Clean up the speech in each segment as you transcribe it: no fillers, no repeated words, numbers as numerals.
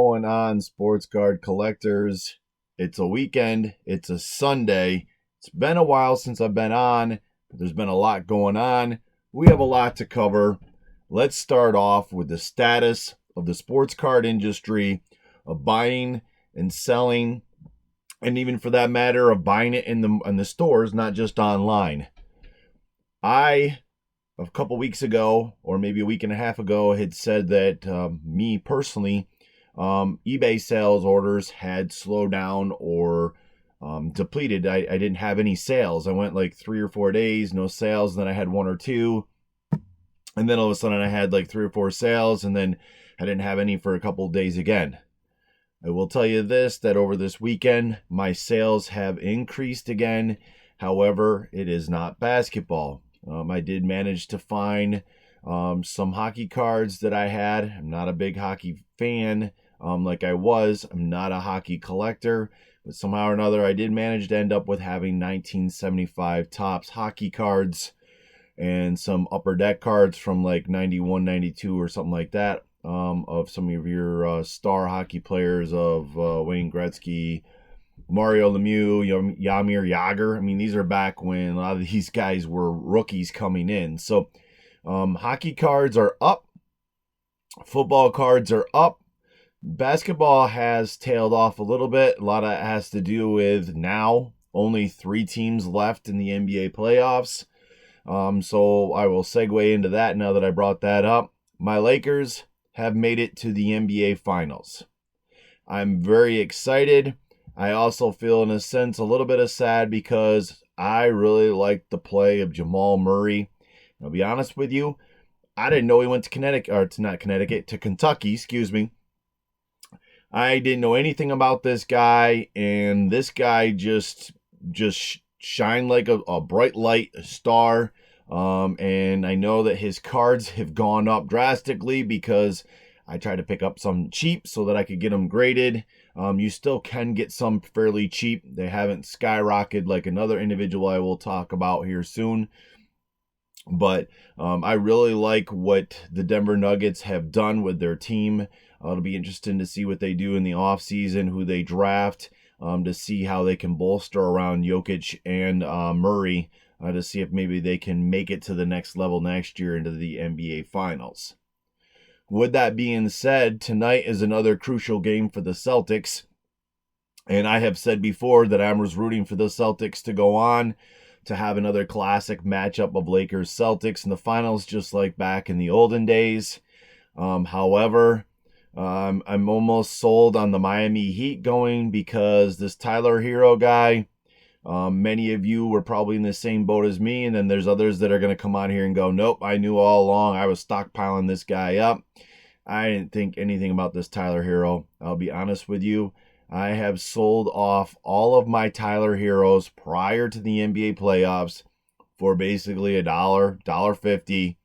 Going on, sports card collectors? It's a weekend. It's a Sunday. It's been a while since I've been on, but there's been a lot going on. We have a lot to cover. Let's start off with the status of the sports card industry, of buying and selling, and even for that matter, of buying it in the stores, not just online. I a couple weeks ago, or maybe a week and a half ago, had said that me personally, eBay sales orders had slowed down or depleted. I didn't have any sales. I went like 3 or 4 days, no sales. Then I had one or two. And then all of a sudden I had like 3 or 4 sales. And then I didn't have any for a couple of days again. I will tell you this, that over this weekend, my sales have increased again. However, it is not basketball. I did manage to find some hockey cards that I had. I'm not a big hockey fan like I was. I'm not a hockey collector, but somehow or another, I did manage to end up with having 1975 Topps hockey cards and some upper deck cards from like 91, 92 or something like that, of some of your star hockey players of Wayne Gretzky, Mario Lemieux, Jaromir Jagr. I mean, these are back when a lot of these guys were rookies coming in. So hockey cards are up. Football cards are up. Basketball has tailed off a little bit. A lot of it has to do with now only 3 teams left in the NBA playoffs. So I will segue into that now that I brought that up. My Lakers have made it to the NBA Finals. I'm very excited. I also feel, in a sense, a little bit of sad because I really like the play of Jamal Murray. I'll be honest with you, I didn't know he went to Connecticut, or to not Connecticut, to Kentucky, excuse me. I didn't know anything about this guy, and this guy just shined like a bright light, a star. And I know that his cards have gone up drastically because I tried to pick up some cheap so that I could get them graded. You still can get some fairly cheap. They haven't skyrocketed like another individual I will talk about here soon. But I really like what the Denver Nuggets have done with their team. It'll be interesting to see what they do in the offseason, who they draft, to see how they can bolster around Jokic and Murray, to see if maybe they can make it to the next level next year into the NBA Finals. With that being said, tonight is another crucial game for the Celtics. And I have said before that I was rooting for the Celtics to go on, to have another classic matchup of Lakers-Celtics in the finals, just like back in the olden days. However, I'm almost sold on the Miami Heat going because this Tyler Hero guy, many of you were probably in the same boat as me, and then there's others that are going to come on here and go, nope, I knew all along. I was stockpiling this guy up. I didn't think anything about this Tyler Hero. I'll be honest with you. I have sold off all of my Tyler Heroes prior to the NBA playoffs for basically $1.50.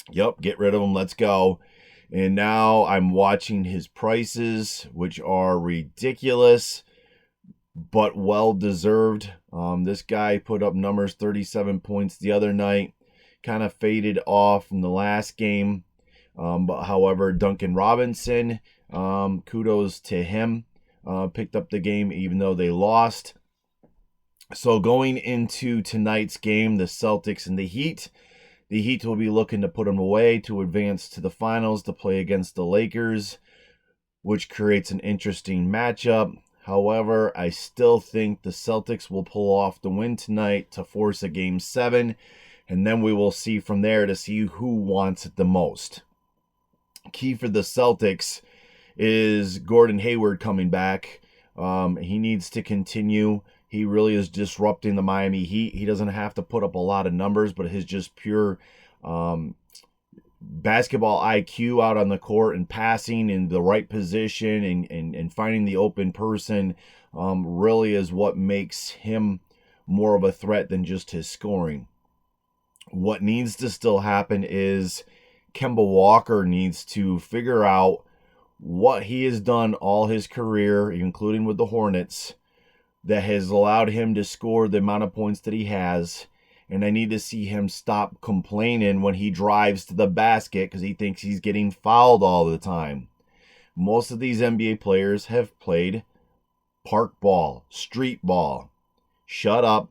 Yep, get rid of them. Let's go. And now I'm watching his prices, which are ridiculous, but well-deserved. This guy put up numbers, 37 points the other night. Kind of faded off in the last game. But however, Duncan Robinson, kudos to him. Picked up the game even though they lost. So going into tonight's game, the Celtics and the Heat will be looking to put them away to advance to the finals to play against the Lakers, which creates an interesting matchup. However, I still think the Celtics will pull off the win tonight to force a Game 7, and then we will see from there to see who wants it the most. Key for the Celtics is Gordon Hayward coming back. He needs to continue. He really is disrupting the Miami Heat. He doesn't have to put up a lot of numbers, but his just pure basketball IQ out on the court and passing in the right position and finding the open person really is what makes him more of a threat than just his scoring. What needs to still happen is Kemba Walker needs to figure out what he has done all his career, including with the Hornets, that has allowed him to score the amount of points that he has. And I need to see him stop complaining when he drives to the basket because he thinks he's getting fouled all the time. Most of these NBA players have played park ball, street ball. Shut up,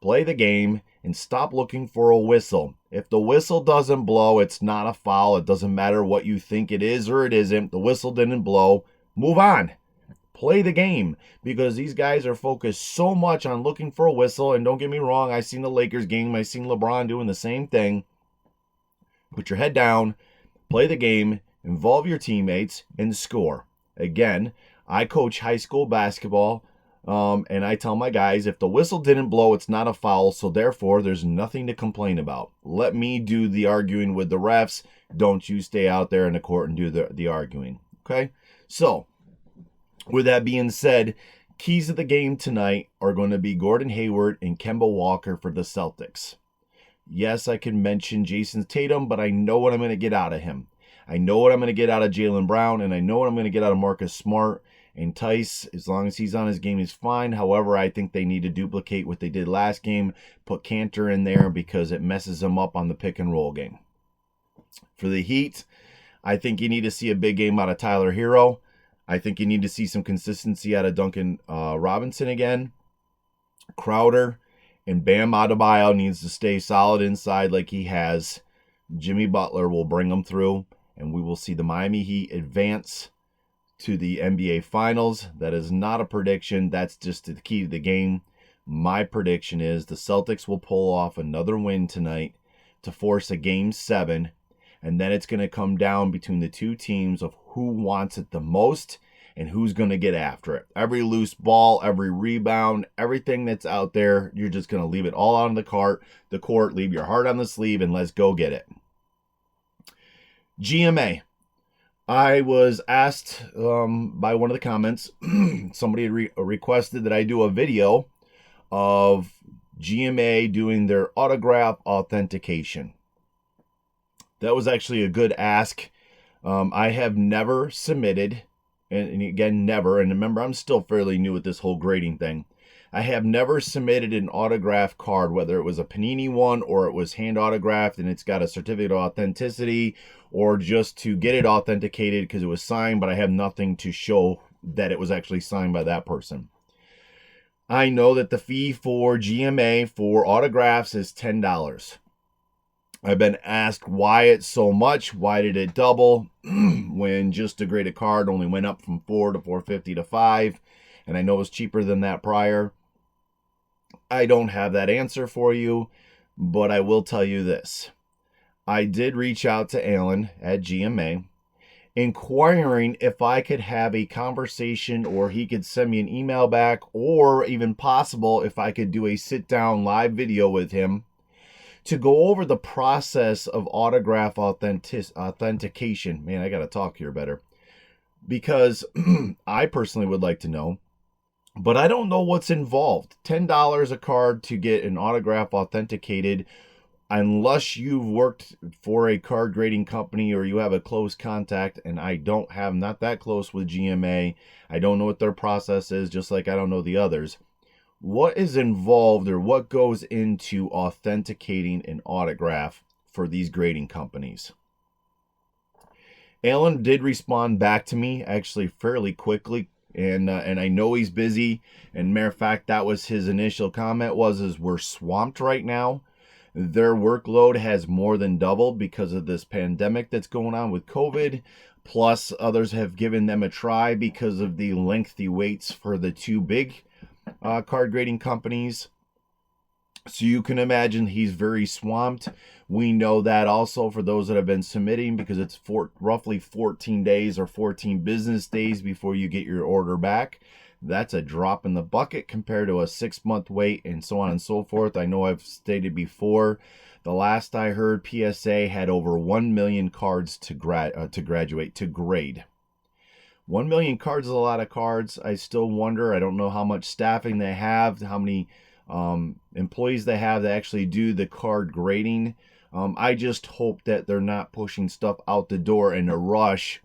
play the game, and stop looking for a whistle. If the whistle doesn't blow, it's not a foul. It doesn't matter what you think it is or it isn't. The whistle didn't blow. Move on. Play the game, because these guys are focused so much on looking for a whistle. And don't get me wrong, I seen the Lakers game. I seen LeBron doing the same thing. Put your head down, play the game, involve your teammates, and score. Again, I coach high school basketball, and I tell my guys, if the whistle didn't blow, it's not a foul, so therefore there's nothing to complain about. Let me do the arguing with the refs. Don't you stay out there in the court and do the arguing. Okay? So, with that being said, keys of the game tonight are going to be Gordon Hayward and Kemba Walker for the Celtics. Yes, I can mention Jason Tatum, but I know what I'm going to get out of him. I know what I'm going to get out of Jaylen Brown, and I know what I'm going to get out of Marcus Smart. And Tice, as long as he's on his game, is fine. However, I think they need to duplicate what they did last game. Put Cantor in there because it messes them up on the pick and roll game. For the Heat, I think you need to see a big game out of Tyler Hero. I think you need to see some consistency out of Duncan Robinson again. Crowder and Bam Adebayo needs to stay solid inside like he has. Jimmy Butler will bring them through, and we will see the Miami Heat advance to the NBA Finals. That is not a prediction. That's just the key to the game. My prediction is the Celtics will pull off another win tonight to force a Game 7, and then it's going to come down between the two teams of who wants it the most and who's going to get after it. Every loose ball, every rebound, everything that's out there, you're just going to leave it all on the court, leave your heart on the sleeve, and let's go get it. GMA. I was asked by one of the comments, somebody had requested that I do a video of GMA doing their autograph authentication. That was actually a good ask. I have never submitted, and again, never, and remember, I'm still fairly new at this whole grading thing. I have never submitted an autograph card, whether it was a Panini one or it was hand autographed and it's got a certificate of authenticity, or just to get it authenticated because it was signed, but I have nothing to show that it was actually signed by that person. I know that the fee for GMA for autographs is $10. I've been asked why it's so much. Why did it double when just to grade a card only went up from $4 to $4.50 to $5? And I know it was cheaper than that prior. I don't have that answer for you, but I will tell you this. I did reach out to Alan at GMA, inquiring if I could have a conversation or he could send me an email back, or even possible if I could do a sit-down live video with him to go over the process of autograph authentication. Man, I got to talk here better. Because I personally would like to know, but I don't know what's involved. $10 a card to get an autograph authenticated, unless you've worked for a card grading company or you have a close contact, and I don't have, not that close with GMA. I don't know what their process is, just like I don't know the others. What is involved or what goes into authenticating an autograph for these grading companies? Alan did respond back to me actually fairly quickly, and I know he's busy. And matter of fact, that was his initial comment is we're swamped right now. Their workload has more than doubled because of this pandemic that's going on with COVID. Plus, others have given them a try because of the lengthy waits for the two big card grading companies. So you can imagine he's very swamped. We know that also for those that have been submitting, because it's roughly 14 days or 14 business days before you get your order back. That's a drop in the bucket compared to a 6-month wait, and so on and so forth. I know I've stated before, the last I heard, PSA had over 1 million cards to grade. 1 million cards is a lot of cards. I still wonder, I don't know how much staffing they have, how many employees they have that actually do the card grading. I just hope that they're not pushing stuff out the door in a rush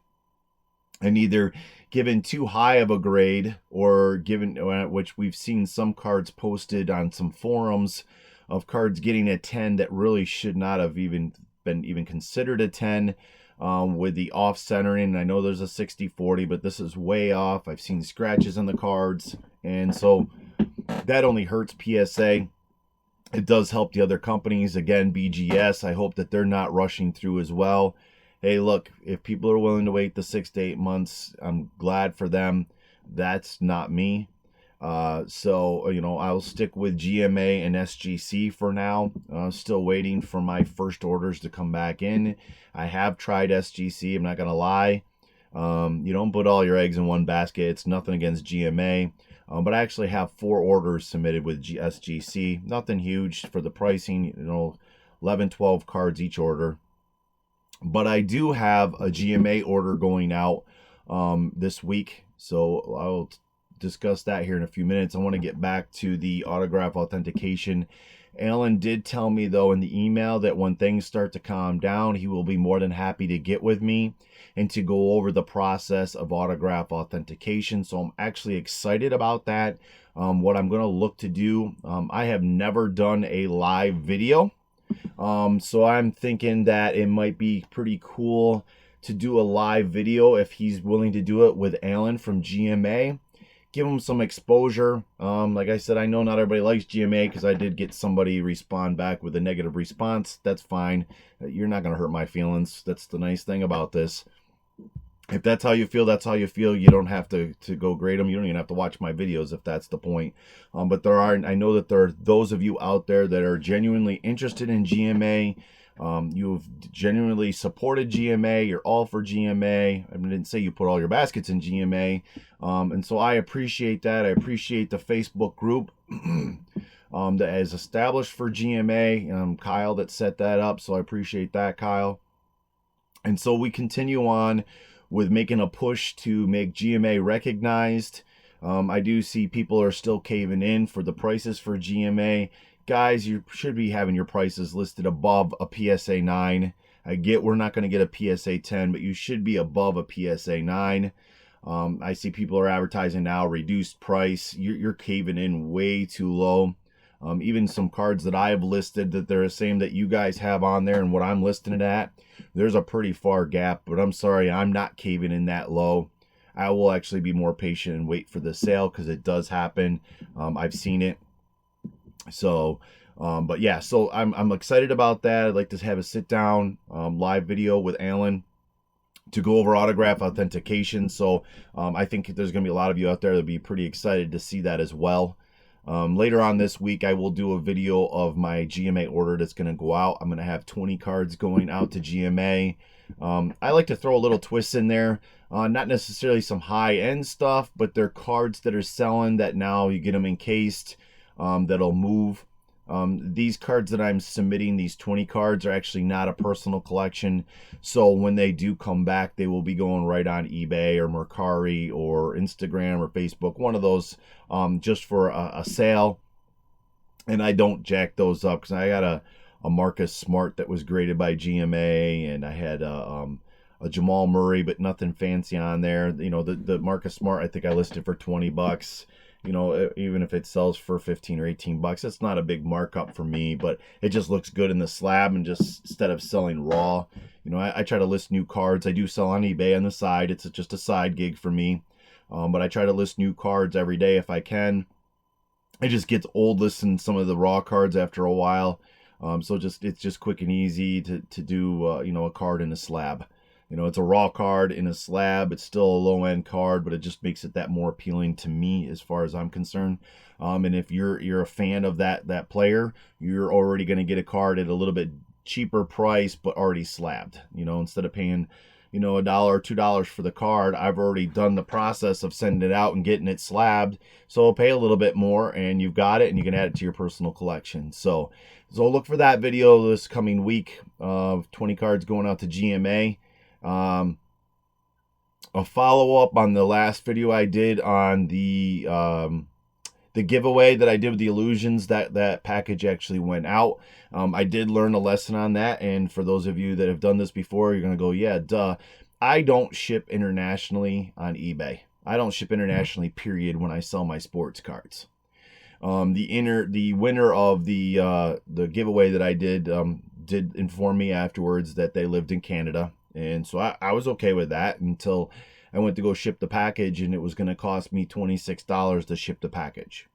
and either given too high of a grade, or given, which we've seen some cards posted on some forums of cards getting a 10 that really should not have even been considered a 10. with the off centering. I know there's a 60-40, but this is way off. I've seen scratches on the cards, and so that only hurts PSA. It does help the other companies. Again, BGS, I hope that they're not rushing through as well. Hey, look, if people are willing to wait the 6 to 8 months, I'm glad for them. That's not me. So, I'll stick with GMA and SGC for now. Still waiting for my first orders to come back in. I have tried SGC, I'm not going to lie. You don't put all your eggs in one basket. It's nothing against GMA. But I actually have 4 orders submitted with SGC. Nothing huge for the pricing, 11, 12 cards each order. But I do have a GMA order going out this week. So I'll discuss that here in a few minutes. I want to get back to the autograph authentication. Alan did tell me, though, in the email that when things start to calm down, he will be more than happy to get with me and to go over the process of autograph authentication. So I'm actually excited about that. What I'm going to look to do, I have never done a live video. So I'm thinking that it might be pretty cool to do a live video if he's willing to do it with Alan from GMA. Give him some exposure. Like I said, I know not everybody likes GMA because I did get somebody respond back with a negative response. That's fine. You're not going to hurt my feelings. That's the nice thing about this. If that's how you feel, that's how you feel. You don't have to go grade them. You don't even have to watch my videos if that's the point. But I know that there are those of you out there that are genuinely interested in GMA. You've genuinely supported GMA. You're all for GMA. I didn't say you put all your baskets in GMA. And so I appreciate that. I appreciate the Facebook group that is established for GMA. Kyle that set that up. So I appreciate that, Kyle. And so we continue on with making a push to make GMA recognized. I do see people are still caving in for the prices for GMA. Guys, you should be having your prices listed above a PSA 9. I get we're not going to get a PSA 10, but you should be above a PSA 9. I see people are advertising now reduced price. You're caving in way too low. Even some cards that I have listed that they're the same that you guys have on there and what I'm listing it at, there's a pretty far gap. But I'm sorry, I'm not caving in that low. I will actually be more patient and wait for the sale because it does happen. I've seen it. So, but yeah, so I'm excited about that. I'd like to have a sit down live video with Alan to go over autograph authentication. So I think there's going to be a lot of you out there that'll be pretty excited to see that as well. Later on this week, I will do a video of my GMA order that's going to go out. I'm going to have 20 cards going out to GMA. I like to throw a little twist in there. Not necessarily some high-end stuff, but they're cards that are selling that now you get them encased. That'll move. These cards that I'm submitting, these 20 cards, are actually not a personal collection. So when they do come back, they will be going right on eBay or Mercari or Instagram or Facebook, one of those, just for a sale. And I don't jack those up because I got a Marcus Smart that was graded by GMA, and I had a Jamal Murray, but nothing fancy on there. The Marcus Smart, I think I listed for $20. Even if it sells for 15 or 18 bucks, it's not a big markup for me, but it just looks good in the slab. And just instead of selling raw, I try to list new cards. I do sell on eBay on the side. It's just a side gig for me. But I try to list new cards every day if I can. It just gets old listing some of the raw cards after a while. So it's just quick and easy to do, a card in a slab. It's a raw card in a slab. It's still a low-end card, but it just makes it that more appealing to me as far as I'm concerned. And if you're a fan of that player, you're already going to get a card at a little bit cheaper price, but already slabbed. Instead of paying, $1 or $2 for the card, I've already done the process of sending it out and getting it slabbed. So I'll pay a little bit more, and you've got it, and you can add it to your personal collection. So look for that video this coming week of 20 cards going out to GMA. A follow-up on the last video I did on the giveaway that I did with the illusions. That package actually went out. I did learn a lesson on that, and for those of you that have done this before, you're gonna go, yeah, duh. I don't ship internationally on eBay. I don't ship internationally, period, when I sell my sports cards. The winner of the giveaway that I did inform me afterwards that they lived in Canada. And so I was okay with that until I went to go ship the package, and it was going to cost me $26 to ship the package.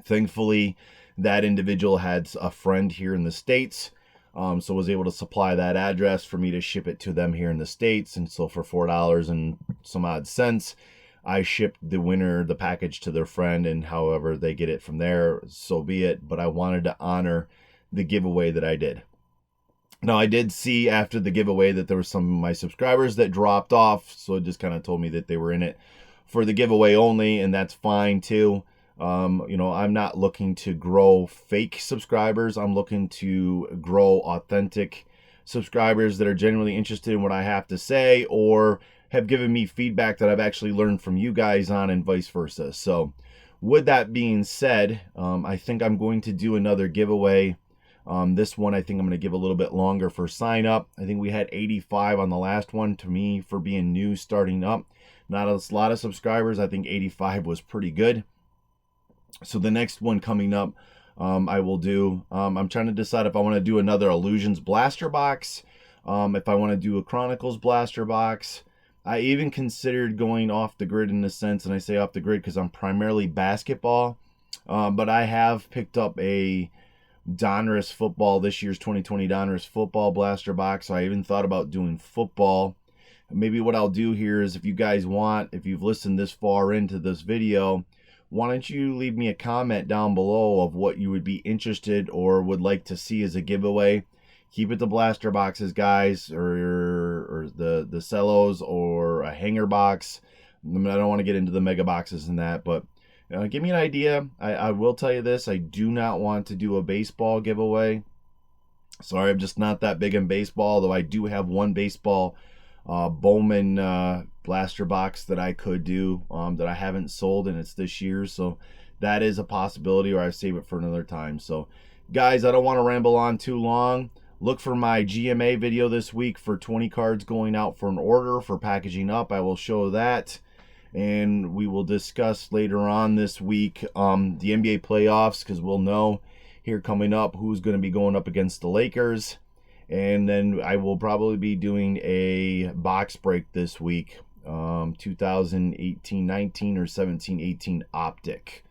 Thankfully, that individual had a friend here in the States, so was able to supply that address for me to ship it to them here in the States. And so for $4 and some odd cents, I shipped the package to their friend, and however they get it from there, so be it. But I wanted to honor the giveaway that I did. Now, I did see after the giveaway that there were some of my subscribers that dropped off, so it just kind of told me that they were in it for the giveaway only, and that's fine too. I'm not looking to grow fake subscribers. I'm looking to grow authentic subscribers that are genuinely interested in what I have to say, or have given me feedback that I've actually learned from you guys on, and vice versa. So with that being said, I think I'm going to do another giveaway. This one, I think I'm going to give a little bit longer for sign up. I think we had 85 on the last one. To me, for being new, starting up, not a lot of subscribers, I think 85 was pretty good. So the next one coming up, I will do, I'm trying to decide if I want to do another Illusions blaster box, if I want to do a Chronicles blaster box. I even considered going off the grid in a sense, and I say off the grid because I'm primarily basketball, but I have picked up a Donruss football, this year's 2020 Donruss football blaster box. So I even thought about doing football. Maybe what I'll do here is, if you guys want, if you've listened this far into this video, why don't you leave me a comment down below of what you would be interested or would like to see as a giveaway. Keep it to blaster boxes, guys, or the cellos, or a hanger box. I don't want to get into the mega boxes and that, but give me an idea. I will tell you this: I do not want to do a baseball giveaway. Sorry, I'm just not that big in baseball, though I do have one baseball Bowman blaster box that I could do that I haven't sold, and it's this year, so that is a possibility, or I save it for another time. So guys, I don't want to ramble on too long. Look for my GMA video this week for 20 cards going out for an order for packaging up. I will show that, and we will discuss later on this week the NBA playoffs, because we'll know here coming up who's going to be going up against the Lakers. And then I will probably be doing a box break this week, 2018-19 or 17-18 Optic.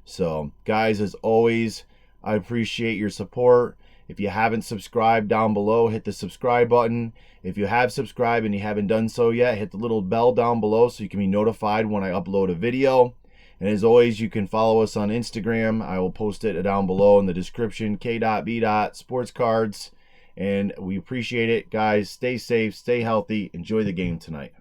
So guys, as always, I appreciate your support. If you haven't subscribed, down below, hit the subscribe button. If you have subscribed and you haven't done so yet, hit the little bell down below so you can be notified when I upload a video. And as always, you can follow us on Instagram. I will post it down below in the description, k.b.sportscards. And we appreciate it. Guys, stay safe, stay healthy, enjoy the game tonight.